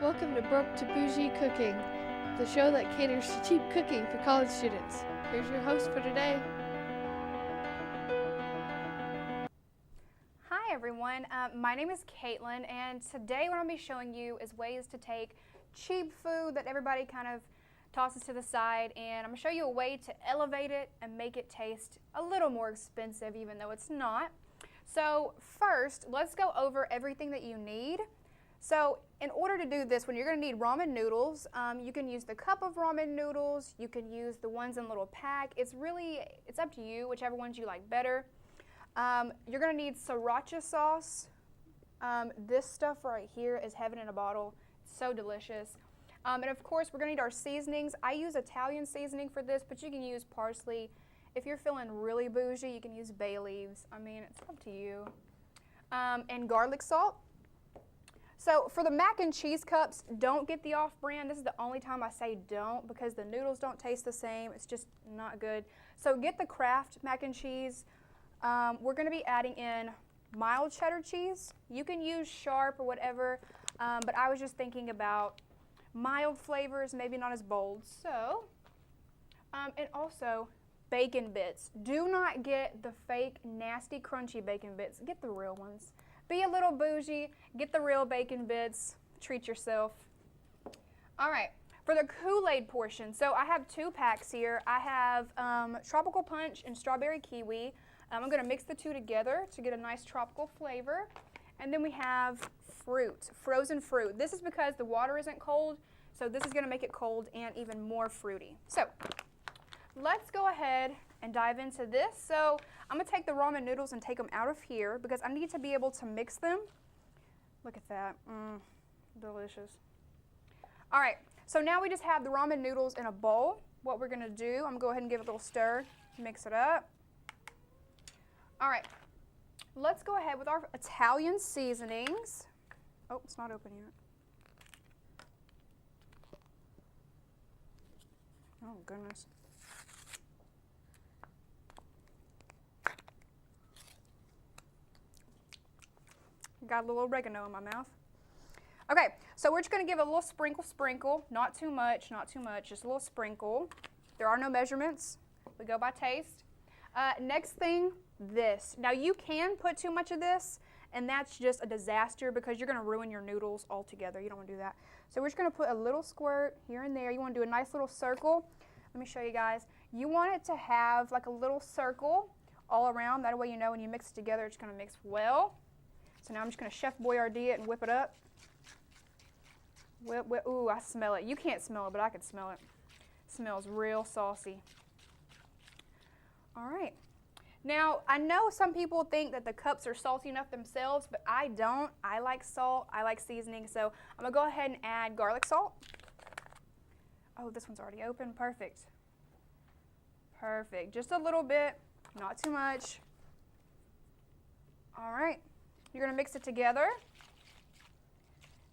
Welcome to Broke to Boujee Cooking, the show that caters to cheap cooking for college students. Here's your host for today. Hi everyone, my name is Caitlin, and today what I'm going to be showing you is ways to take cheap food that everybody kind of tosses to the side, and I'm going to show you a way to elevate it and make it taste a little more expensive even though it's not. So first, let's go over everything that you need. So in order to do this, when you're going to need ramen noodles, you can use the cup of ramen noodles, you can use the ones in little pack. It's up to you, whichever ones you like better. You're going to need sriracha sauce. This stuff right here is heaven in a bottle. It's so delicious. And of course, we're going to need our seasonings. I use Italian seasoning for this, but you can use parsley. If you're feeling really bougie, you can use bay leaves. I mean, it's up to you. And garlic salt. So for the mac and cheese cups, don't get the off-brand. This is the only time I say don't, because the noodles don't taste the same. It's just not good. So get the Kraft mac and cheese. We're going to be adding in mild cheddar cheese. You can use sharp or whatever, but I was just thinking about mild flavors, maybe not as bold. So, and also bacon bits. Do not get the fake, nasty, crunchy bacon bits. Get the real ones. Be a little bougie, get the real bacon bits, treat yourself. All right, for the Kool-Aid portion, so I have 2 packs here. I have tropical punch and strawberry kiwi. I'm going to mix the 2 together to get a nice tropical flavor. And then we have fruit, frozen fruit. This is because the water isn't cold, so this is going to make it cold and even more fruity. So let's go ahead and dive into this. So I'm going to take the ramen noodles and take them out of here because I need to be able to mix them. Look at that. Delicious. All right, so now we just have the ramen noodles in a bowl. What we're going to do, I'm going to go ahead and give it a little stir, mix it up. All right, let's go ahead with our Italian seasonings. Oh, it's not open yet. Oh, goodness. Got a little oregano in my mouth. Okay, so we're just going to give it a little sprinkle, not too much, just a little sprinkle. There are no measurements. We go by taste. Next thing, this. Now you can put too much of this, and that's just a disaster because you're going to ruin your noodles altogether. You don't want to do that. So we're just going to put a little squirt here and there. You want to do a nice little circle. Let me show you guys. You want it to have like a little circle all around. That way you know when you mix it together, it's going to mix well. So now I'm just going to Chef Boyardee it and whip it up. Whip, whip. Ooh, I smell it. You can't smell it, but I can smell it. It smells real saucy. All right. Now, I know some people think that the cups are salty enough themselves, but I don't. I like salt. I like seasoning. So I'm going to go ahead and add garlic salt. Oh, this one's already open. Perfect. Perfect. Just a little bit, not too much. All right. You're going to mix it together,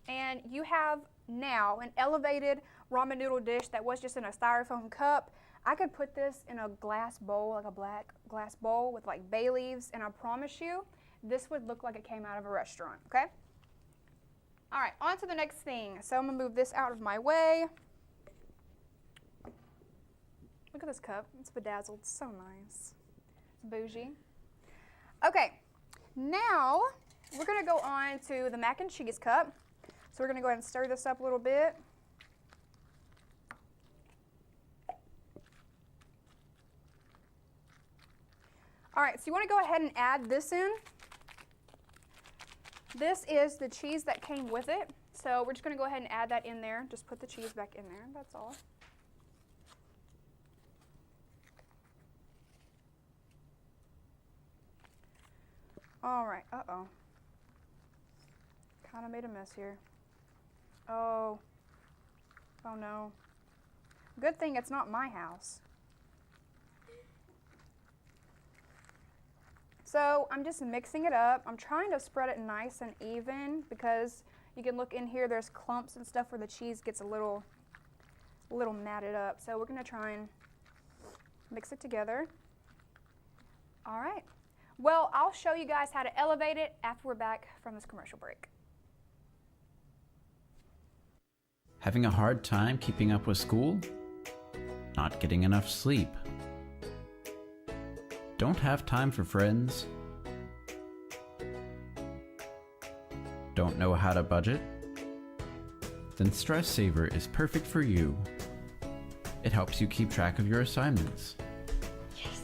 and you have now an elevated ramen noodle dish that was just in a styrofoam cup. I could put this in a glass bowl, like a black glass bowl with like bay leaves, and I promise you, this would look like it came out of a restaurant, okay? All right, on to the next thing. So I'm going to move this out of my way. Look at this cup. It's bedazzled. So nice. It's bougie. Okay, now we're going to go on to the mac and cheese cup. So we're going to go ahead and stir this up a little bit. All right, so you want to go ahead and add this in. This is the cheese that came with it. So we're just going to go ahead and add that in there. Just put the cheese back in there. That's all. All right. Uh-oh. Kind of made a mess here. Oh. Oh no. Good thing it's not my house. So I'm just mixing it up. I'm trying to spread it nice and even because you can look in here, there's clumps and stuff where the cheese gets a little matted up. So we're going to try and mix it together. All right. Well, I'll show you guys how to elevate it after we're back from this commercial break. Having a hard time keeping up with school? Not getting enough sleep? Don't have time for friends? Don't know how to budget? Then Stress Saver is perfect for you. It helps you keep track of your assignments. Yes.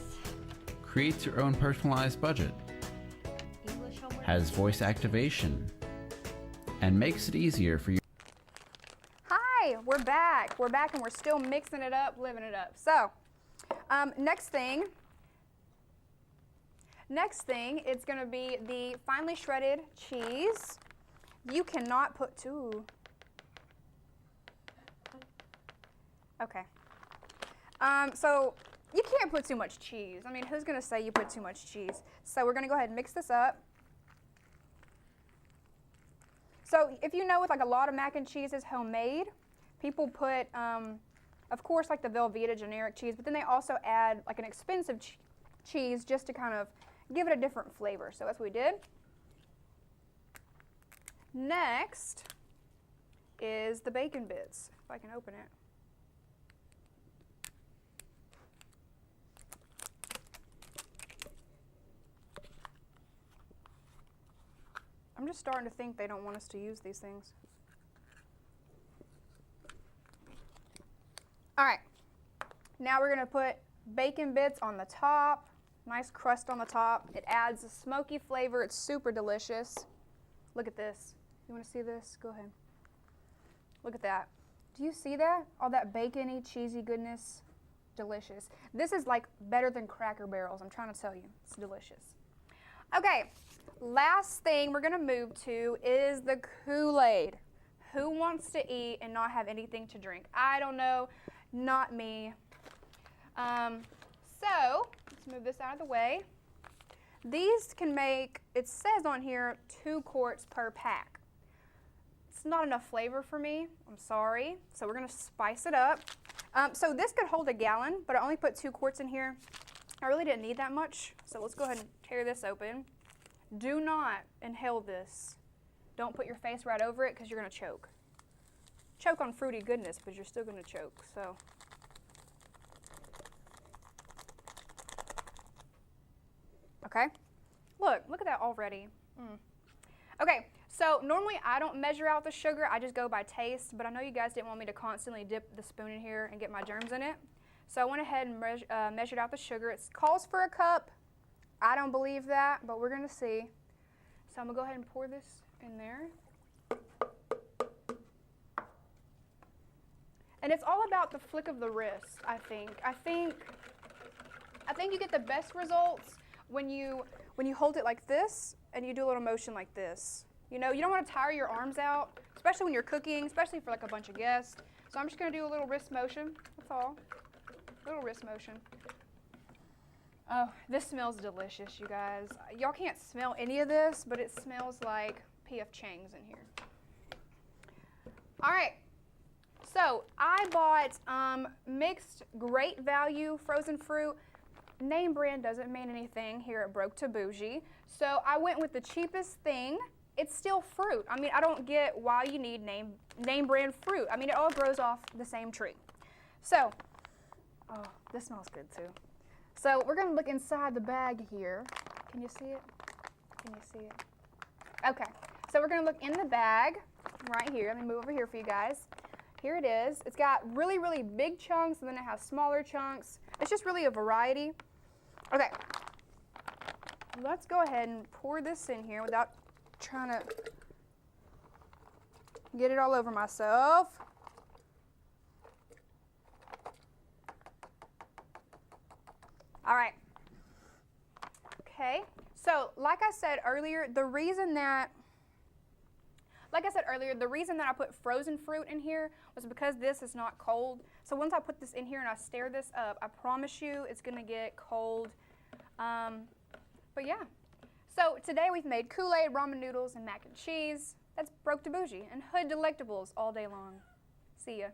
Creates your own personalized budget. English homework. Has voice activation. And makes it easier for you. Hi, we're back. We're back and we're still mixing it up, living it up. So, next thing, it's going to be the finely shredded cheese. You cannot put two. Okay. So you can't put too much cheese. I mean, who's going to say you put too much cheese? So we're going to go ahead and mix this up. So if you know with like a lot of mac and cheese is homemade, people put, of course, like the Velveeta generic cheese, but then they also add like an expensive cheese just to kind of give it a different flavor. So that's what we did. Next is the bacon bits, if I can open it. I'm just starting to think they don't want us to use these things. All right, now we're gonna put bacon bits on the top, nice crust on the top. It adds a smoky flavor, it's super delicious. Look at this. You wanna see this? Go ahead. Look at that. Do you see that? All that bacony, cheesy goodness, delicious. This is like better than Cracker Barrels, I'm trying to tell you, it's delicious. Okay. Last thing we're going to move to is the Kool-Aid. Who wants to eat and not have anything to drink? I don't know, not me. So let's move this out of the way. These can make, it says on here, 2 quarts per pack. It's not enough flavor for me, I'm sorry. So we're going to spice it up. So this could hold a gallon, but I only put 2 quarts in here. I really didn't need that much, so let's go ahead and tear this open. Do not inhale this. Don't put your face right over it because you're going to choke. Choke on fruity goodness, but you're still going to choke. So, okay. Look at that already. Okay, so normally I don't measure out the sugar. I just go by taste, but I know you guys didn't want me to constantly dip the spoon in here and get my germs in it. So I went ahead and measured out the sugar. It calls for a cup. I don't believe that, but we're going to see. So I'm going to go ahead and pour this in there. And it's all about the flick of the wrist, I think. I think you get the best results when you hold it like this and you do a little motion like this. You know, you don't want to tire your arms out, especially when you're cooking, especially for like a bunch of guests. So I'm just going to do a little wrist motion. That's all. Little wrist motion. Oh, this smells delicious, you guys. Y'all can't smell any of this, but it smells like P.F. Chang's in here. All right, so I bought mixed great value frozen fruit. Name brand doesn't mean anything here at Broke to Boujee. So I went with the cheapest thing. It's still fruit. I mean, I don't get why you need name brand fruit. I mean, it all grows off the same tree. So, oh, this smells good too. So we're going to look inside the bag here. Can you see it? Can you see it? Okay, so we're going to look in the bag right here. Let me move over here for you guys. Here it is. It's got really, really big chunks, and then it has smaller chunks. It's just really a variety. Okay, let's go ahead and pour this in here without trying to get it all over myself. All right. Okay. So, like I said earlier, the reason that I put frozen fruit in here was because this is not cold. So once I put this in here and I stir this up, I promise you it's going to get cold. But yeah. So today we've made Kool-Aid, ramen noodles, and mac and cheese. That's Broke to Boujee and Hood Delectables all day long. See ya.